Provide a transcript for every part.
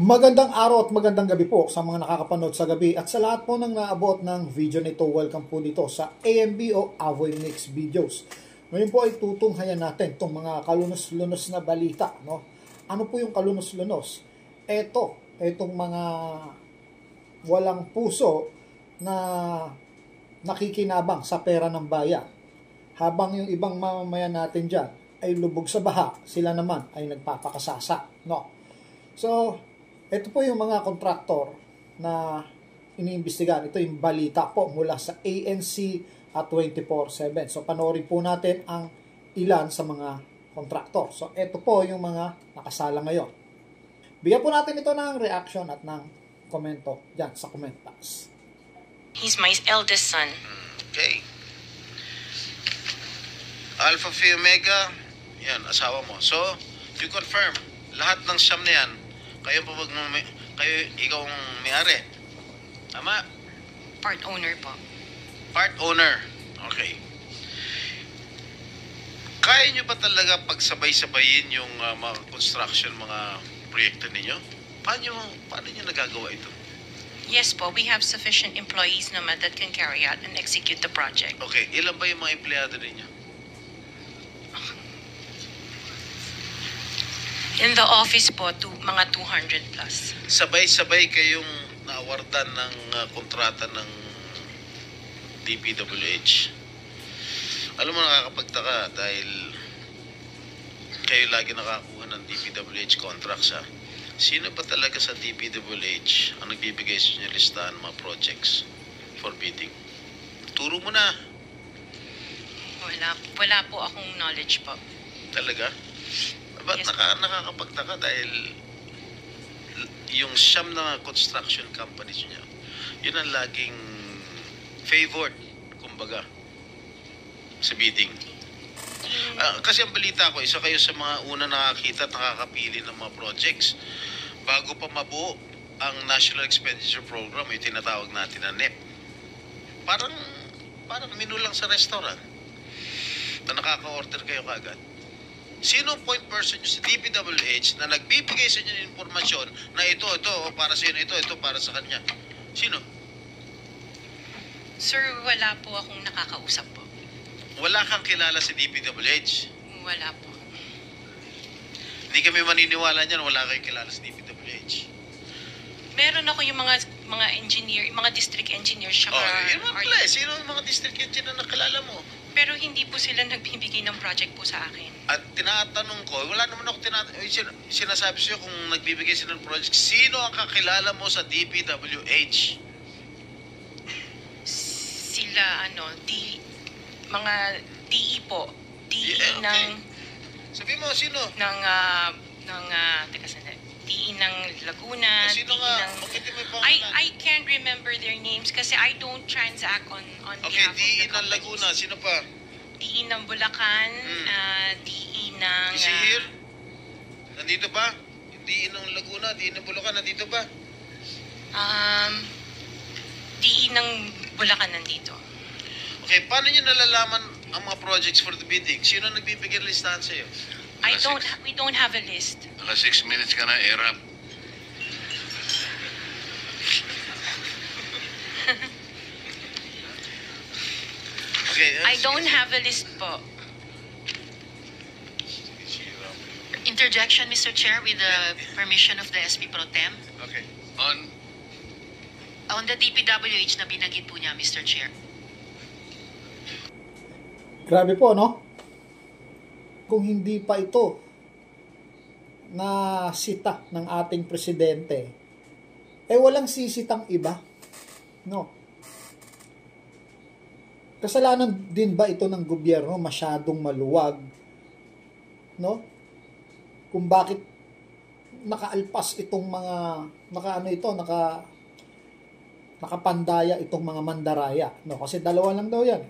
Magandang araw at magandang gabi po sa mga nakakapanood sa gabi at sa lahat po ng naabot ng video nito. Welcome po dito sa AMB o Avoy Mix Videos. Ngayon po ay tutunghayan natin itong mga kalunos-lunos na balita. No? Ano po yung kalunos-lunos? Itong mga walang puso na nakikinabang sa pera ng bayan. Habang yung ibang mamamayan natin dyan ay lubog sa baha, sila naman ay nagpapakasasa. No? So, ito po yung mga kontraktor na iniimbestigahan. Ito yung balita po mula sa ANC at 24/7. So panoorin po natin ang ilan sa mga kontraktor. So ito po yung mga nakasala ngayon. Bigyan po natin ito ng reaction at ng komento dyan sa comment box. He's my eldest son. Okay. Alpha Phi Omega, yan, asawa mo. So, you confirm, lahat ng siyam na yan, ikaw ang may-ari. Tama? Part owner po. Part owner. Okay. Kaya nyo ba talaga pagsabay-sabayin yung mga construction, mga proyekto ninyo? Paano nyo nagagawa ito? Yes po, we have sufficient employees naman that can carry out and execute the project. Okay, ilan ba yung mga empleyado ninyo? In the office po, mga 200 plus. Sabay-sabay kayong naawardan ng kontrata ng DPWH. Alam mo, nakakapagtaka dahil kayo lagi nakakuha ng DPWH contracts, ha? Sino ba talaga sa DPWH ang nagbibigay sa inyo listahan ng mga projects for bidding? Turo mo na. Wala po akong knowledge po. Talaga? Ba't Yes. nakakapagtaka dahil yung siyam na construction companies niya, yun ang laging favored, kumbaga, sa bidding. Kasi ang balita ko, isa kayo sa mga una nakakita at nakakapili ng mga projects. Bago pa mabuo ang National Expenditure Program, yung tinatawag natin na NEP. Parang menu lang sa restaurant na nakaka-order kayo kaagad. Sino ang point person nyo sa DPWH na nagbibigay sa inyo ng informasyon na ito, para sa inyo, ito, para sa kanya? Sino? Sir, wala po akong nakakausap po. Wala kang kilala sa DPWH? Wala po. Hindi kami maniniwala niyan, wala kayong kilala sa DPWH. Meron ako yung mga engineer, mga district engineers siya. Yun ang pala. Sino ang mga district engineer na nakilala mo? Pero hindi po sila nagbibigay ng project po sa akin. At tinatanong ko, wala naman ako sinasabi sa'yo kung nagbibigay sila ng project. Sino ang kakilala mo sa DPWH? Sila, mga DE po. DE Yeah, okay. ng... Sabi mo, sino? Teka sandali. DE ng Laguna, Sino DE nga? ng... Bakit di mo ipangalan? I can't remember their names kasi I don't transact on Okay, behalf of DE the ng Laguna. companies. Sino pa? DE ng Bulacan, DE ng... Si Hir? Nandito ba? DE ng Laguna, DE ng Bulacan, nandito ba? DE ng Bulacan nandito. Okay, paano nyo nalalaman ang mga projects for the bidding? Sino nagbibigay ng listahan sa'yo? We don't have a list. Naka 6 minutes ka na, Erap. Okay, I don't have a list po. Interjection, Mr. Chair, with the permission of the SP Pro Tem. Okay. On the DPWH na binanggit po niya, Mr. Chair. Grabe po, no? Kung hindi pa ito na sita ng ating presidente, walang sisitang iba. No? Kasalanan din ba ito ng gobyerno masyadong maluwag? No? Kung bakit nakaalpas itong mga nakapandaya itong mga mandaraya, no? Kasi dalawa lang daw 'yan.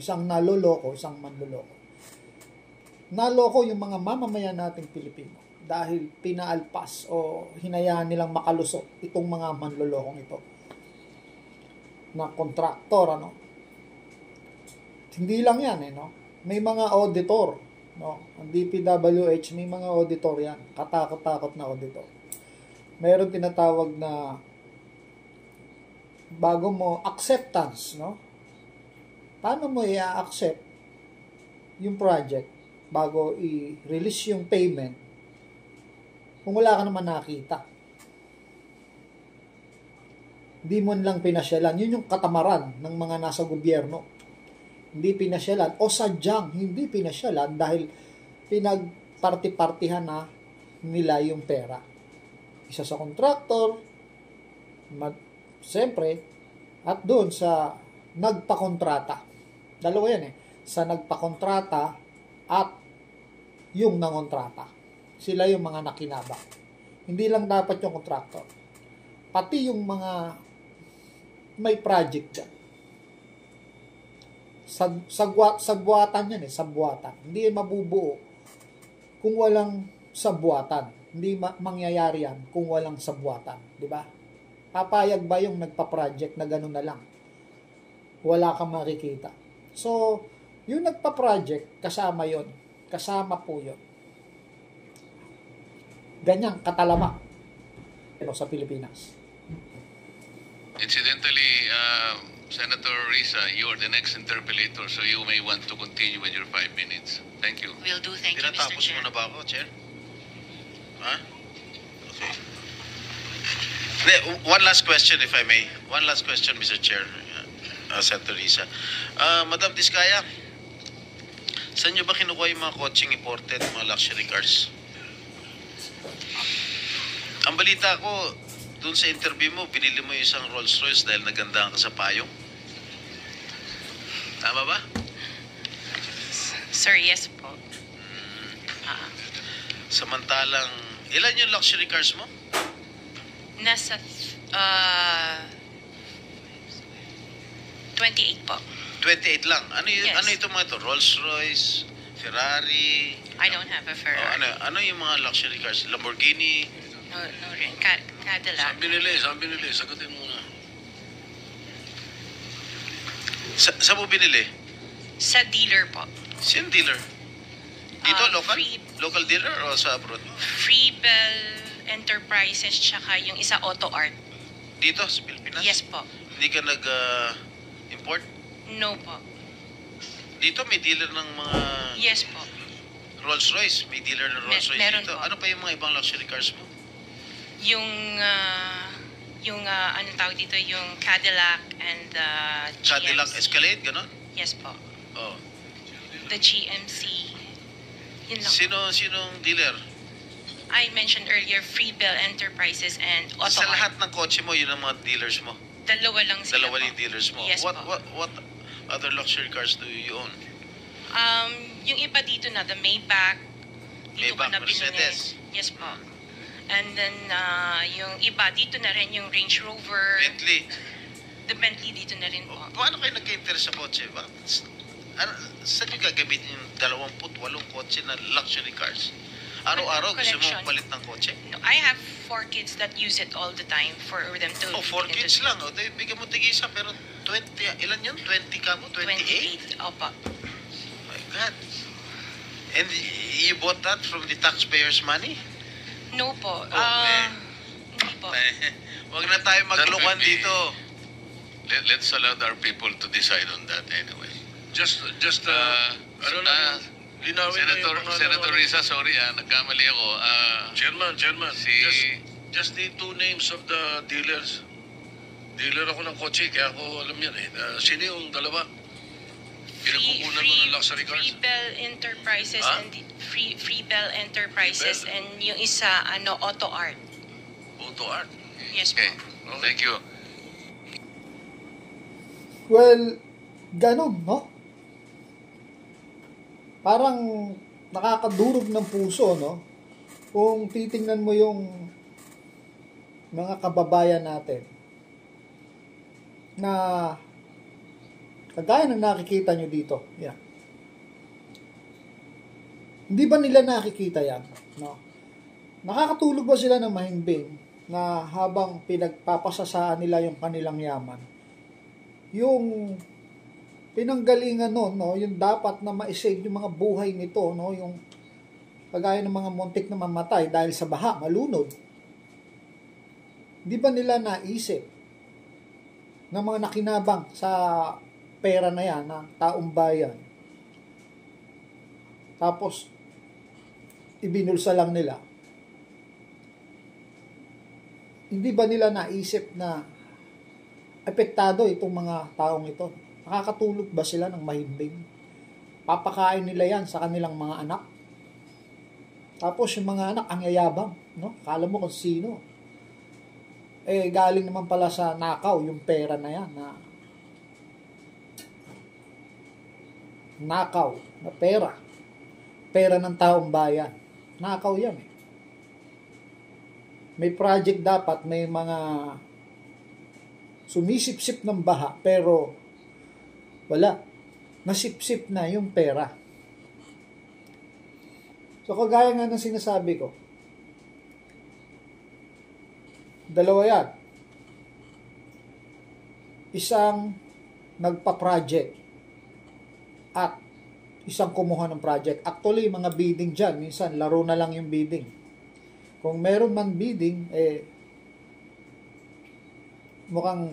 Isang naloloko, isang manloloko. Naloko yung mga mamamayan nating Pilipino dahil pinaalpas o hinayaan nilang makalusot itong mga manlolokong ito na kontraktor, Hindi lang yan, no? May mga auditor, no? Ang DPWH, may mga auditor yan. Katakot-takot na auditor. Meron tinatawag na bago mo acceptance, no? Paano mo i-accept yung project bago i-release yung payment kung wala ka naman nakita? Hindi mo lang pinasyalan. Yun yung katamaran ng mga nasa gobyerno. Hindi pinasyalan o sadyang hindi pinasyalan dahil pinagparti-partihan na nila yung pera. Isa sa kontraktor, siyempre, at doon sa nagpakontrata. Dalawa yan sa nagpakontrata at yung nangontrata. Sila yung mga nakinabang. Hindi lang dapat yung kontraktor. Pati yung mga may project dyan. Sagbuatan yan sagbuatan. Hindi mabubuo kung walang sagbuatan. Hindi mangyayari yan kung walang sagbuatan. Di ba? Papayag ba yung nagpa-project na gano'n na lang? Wala kang makikita. So, yung nagpa-project, kasama yon. Kasama po yon. Ganyang katalama sa Pilipinas. Incidentally, Senator Risa, you are the next interpellator, so you may want to continue with your 5 minutes. Thank you. Will do. Thank you, Mr. Tinatapos Chair. mo na ba ako, Chair? Ha? Okay. One last question, if I may. One last question, Mr. Chair, Senator Risa. Madam Diskaya, saan nyo ba kinukuha yung mga coaching imported, mga luxury cars? Ang balita ko, doon sa interview mo, binili mo yung isang Rolls Royce dahil nagandahan ka sa payong. Tama ba? Sir, yes po. Samantalang, ilan yung luxury cars mo? Nasa 28 po. 28 lang. Ano Yes. ano itong mga ito? Rolls Royce, Ferrari. I don't have a Ferrari. Ano yung mga luxury cars? Lamborghini. No rin. Cadillac. Saan binili? Sagutin mo na. Saan mo binili? Sa dealer po. Sino dealer? Dito, local? Free- Local dealer o sa abroad? Freebell Enterprises tsaka yung isa Auto Art. Dito, sa Pilipinas? Yes po. Hindi ka nag-import? No po. Dito may dealer ng mga Yes po. Rolls Royce. May dealer ng Rolls Royce meron dito. po. Ano pa yung mga ibang luxury cars mo? Yung ano tawag dito, yung Cadillac and the Cadillac GMC. Escalade, gano'n? Yes po. Oh. The GMC. Yun lang. Sinong dealer? I mentioned earlier Freebell Enterprises and Auto Sa Art. lahat ng kotse mo, yun ang mga dealers mo. Dalawa lang sila Dalawa po. yung dealers mo. Yes what po. other luxury cars do you own? Yung iba dito na, the Maybach. Dito ko Maybach, na binili. Mercedes. Yes po. And then, yung iba, dito na rin yung Range Rover. Bentley. The Bentley dito na rin po. Paano kayo nagka-interest sa kotse? Saan nyo gagamitin yung 28 kotse na luxury cars? Araw-araw gusto mo Collection. palit ng kotse? No, I have 4 kids that use it all the time for them to... 4 kids lang. O, bigyan mo tig-isa, pero 20, ilan yun? 20 ka mo? 28? 28. Opo. My God. And you bought that from the taxpayers' money? No po. Hindi po. Huwag na tayo maglokohan That would be- dito. Let's allow our people to decide on that anyway. Just ano Ah, lang, linawin na yung Senator Risa, sorry nagkamali ako. Chairman, Si- just the 2 names of the dealers. Dealer ako ng kotse, kaya ako alam yan eh. Sino yung dalawa? Pinagkukunan mo ng luxury cars? Freebell Enterprises Ah? and Freebell Enterprises Freebell. and yung isa, Auto Art. Auto Art. Yes po. Okay, thank you. Well, ganun, no? Parang nakakadurog ng puso, no? Kung titingnan mo yung mga kababayan natin na kagaya ng nakikita nyo dito. Yan. Hindi ba nila nakikita yan? No? Nakakatulog ba sila ng mahimbing na habang pinagpapasasaan nila yung kanilang yaman? Yung pinanggalingan nun, no, yung dapat na ma-save yung mga buhay nito, no, yung kagaya ng mga muntik na mamatay dahil sa baha, malunod. Di ba nila naisip ng mga nakinabang sa pera na yan, na taong bayan? Tapos, ibinulsa lang nila. Hindi ba nila naisip na apektado itong mga taong ito? Nakakatulog ba sila ng mahimbing? Papakain nila yan sa kanilang mga anak? Tapos yung mga anak ang yayabang, no? Kala mo kung sino. Galing naman pala sa nakaw yung pera na yan, na nakaw na pera. Pera ng taong bayan. Nakaw yan eh. May project dapat, may mga sumisip-sip ng baha, pero wala. Nasip-sip na yung pera. So, kagaya nga ng sinasabi ko, dalawa yan. Isang nagpa-project at isang kumuha ng project. Actually, mga bidding dyan, minsan laro na lang yung bidding. Kung meron man bidding, mukhang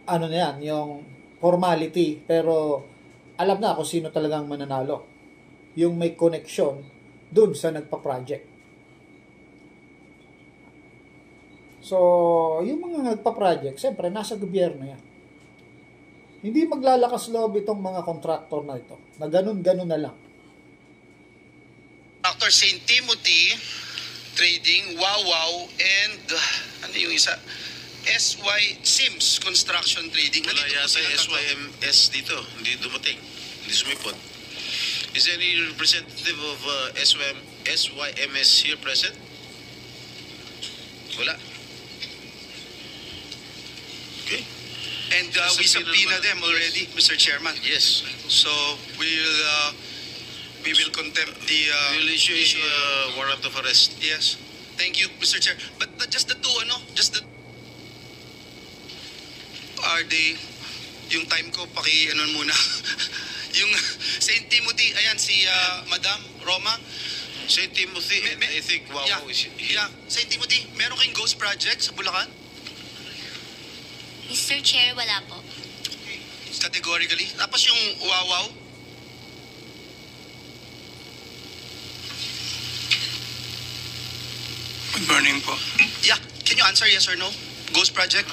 ano na yan, yung formality, pero alam na kung sino talagang mananalo. Yung may connection dun sa nagpa-project. So, yung mga nagpa-project, siyempre, nasa gobyerno yan. Hindi maglalakas loob itong mga kontraktor na ito, na ganun-ganun na lang. Dr. St. Timothy Trading, Wawaw, and ano yung isa? SY Sims Construction Trading. Wala Nandito po yata sila tatlo. SYMS dito. Hindi dumating. Hindi sumipot. Is any representative of SYMS here present? Wala. Okay. And we subpoena them already, Mr. Chairman. Yes. So we will contempt the We'll issue a warrant of arrest. Yes. Thank you, Mr. Chair. But just the two, are they, yung time ko, muna. Yung St. Timothy, ayan, si Madam Roma. St. Timothy, and I think Wawaw is here. Yeah, St. Timothy, meron kayong ghost project sa Bulacan? Mr. Chair, wala po. Categorically. Tapos yung Wawaw? Good morning po. Yeah, can you answer yes or no? Ghost project?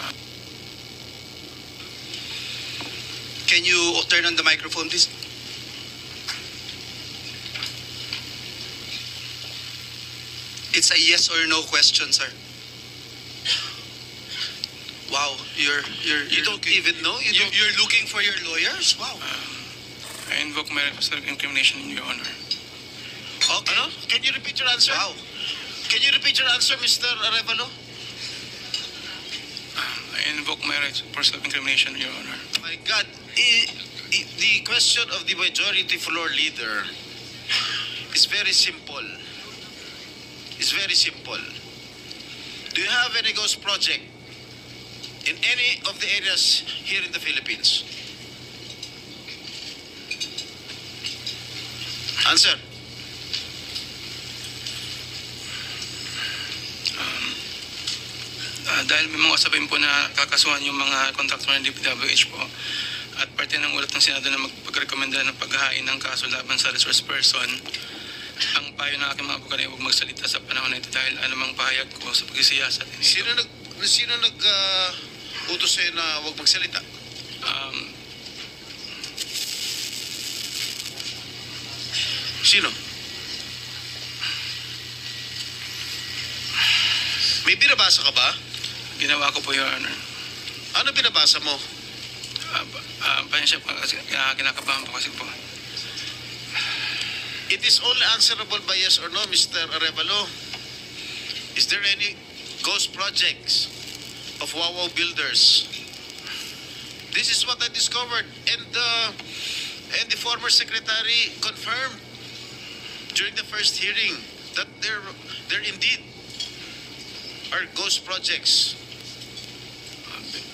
Can you turn on the microphone, please? It's a yes or no question, sir. Wow, you're You don't looking, even know? you're looking for your lawyers? Wow. I invoke my right of self-incrimination in your honor. Okay. Ano? Can you repeat your answer? Wow. Can you repeat your answer, Mr. Arevalo? I invoke my right for self-incrimination in your honor. My God, the question of the majority floor leader is very simple. It's very simple. Do you have any ghost project in any of the areas here in the Philippines? Answer. Dahil may mga usapin po na kakasuhan yung mga kontraktor ng DPWH po at parte ng ulat ng Senado na magpagrekomenda ng paghahain ng kaso laban sa resource person, ang payo ng aking mga abogado ay huwag magsalita sa panahon na ito dahil anumang pahayag ko sa pagsisiyasat. Sino utos sa'yo na huwag magsalita? Sino? May binabasa ka ba? Ginawa ko po, Your Honor. Ano binabasa mo? Pasensya po kasi kinakabahan po kasi po. It is only answerable by yes or no, Mr. Arevalo. Is there any ghost projects of Wawaw Builders? This is what I discovered, and the former secretary confirmed during the first hearing that there indeed are ghost projects.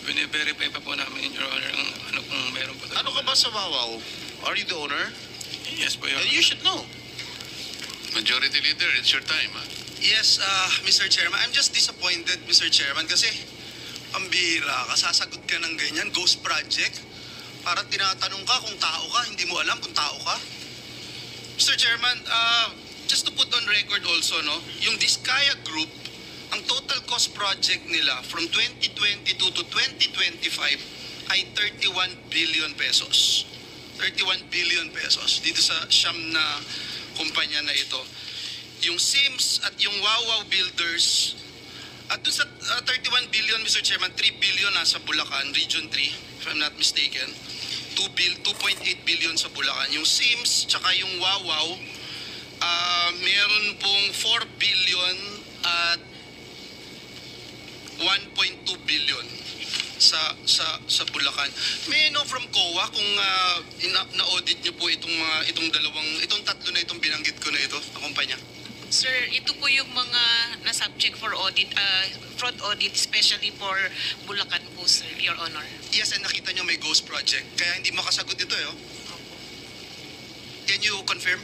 Bine-verify pa po namin, Your Honor, ano kung meron po. Ano ka ba sa Wawaw? Are you the owner? Yes po, Your And Honor. you should know. Majority Leader, it's your time. Yes, Mr. Chairman. I'm just disappointed, Mr. Chairman, kasi ang bihira ka, sasagot ka ng ganyan, ghost project. Para tinatanong ka kung tao ka, hindi mo alam kung tao ka. Mr. Chairman, just to put on record also, no, yung Diskaya Group, ang total cost project nila from 2022 to 2025 ay 31 billion pesos. 31 billion pesos dito sa siyam na kumpanya na ito. Yung Sims at yung Wawaw Builders, at dun sa 31 billion, Mr. Chairman, 3 billion nasa Bulacan, Region 3, if I'm not mistaken. 2.8 billion sa Bulacan. Yung Sims, tsaka yung Wawaw, meron pong 4 billion at 1.2 billion sa Bulacan. May I know from COA kung na-audit niyo po itong tatlo na itong binanggit ko na ito, na kumpanya? Sir, ito po yung mga na-subject for audit, fraud audit, especially for Bulacan po, sir, Your Honor. Yes, and nakita nyo may ghost project. Kaya hindi makasagot ito, eh. Can you confirm?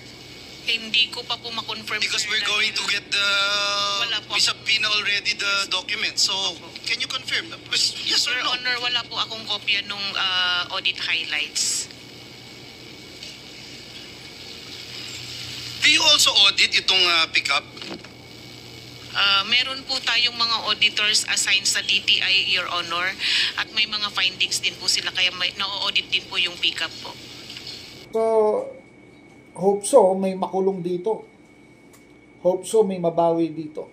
Hindi ko pa po ma-confirm, Because sir, we're going to get Wala po. we subpoena already the documents. So, can you confirm? Yes or Your no? Honor, wala po akong kopya nung audit highlights. Do you also audit itong pickup? Meron po tayong mga auditors assigned sa DTI, Your Honor, at may mga findings din po sila, kaya na-audit din po yung pickup po. So, hope so may makulong dito. Hope so may mabawi dito.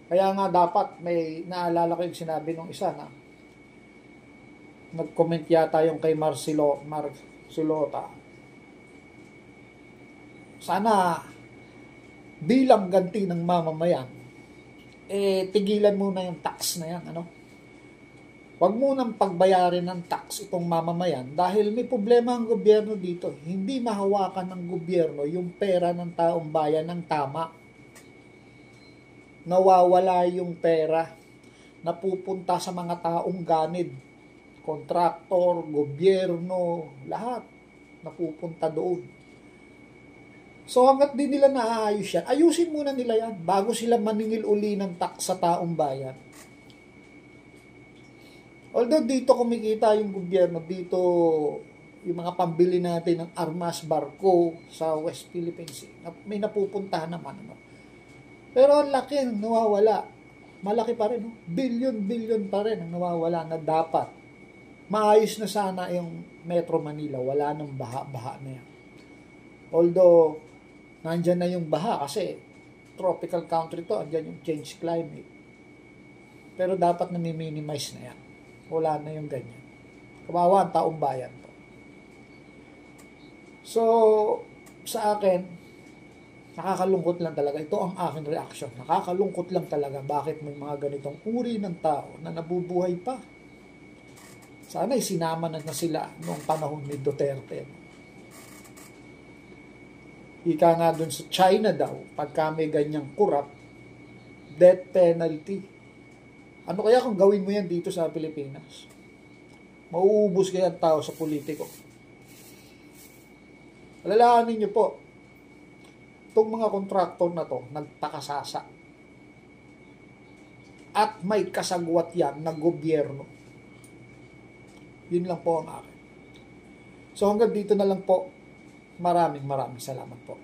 Kaya nga dapat may naalala ko yung sinabi nung isa na nag-comment yata yung kay Marcelota. Sana bilang ganti ng mamamayan, tigilan muna yung tax na yan, ano? Huwag munang pagbayarin ng tax itong mamamayan dahil may problema ang gobyerno dito. Hindi mahawakan ng gobyerno yung pera ng taong bayan ng tama. Nawawala yung pera, napupunta sa mga taong ganid, kontraktor, gobyerno, lahat napupunta doon. So hanggat di nila naayos yan, ayusin muna nila yan bago sila maningil uli ng tax sa taong bayan. Although dito kumikita yung gobyerno, dito yung mga pambili natin ng armas, barko sa West Philippine Sea, may napupuntahan naman. Ano? Pero ang laki ang nawawala. Malaki pa rin. No? Billion pa rin ang nawawala na dapat. Maayos na sana yung Metro Manila. Wala nang baha na yan. Although, nandyan na yung baha kasi tropical country to, andyan yung change climate. Pero dapat na minimize na yan. Wala na yung ganyan. Kawawa ang taong bayan to. So, sa akin, nakakalungkot lang talaga. Ito ang aking reaction. Nakakalungkot lang talaga bakit may mga ganitong uri ng tao na nabubuhay pa. Sana isinama na sila noong panahon ni Duterte. Ika nga dun sa China daw, pagka may ganyang corrupt, death penalty. Ano kaya kung gawin mo yan dito sa Pilipinas? Mauubos kaya ang tao sa politiko. Alalahanin niyo po, itong mga kontraktor na to, nagpakasasa. At may kasagwat yan ng gobyerno. Yun lang po ang akin. So hanggang dito na lang po. Maraming salamat po.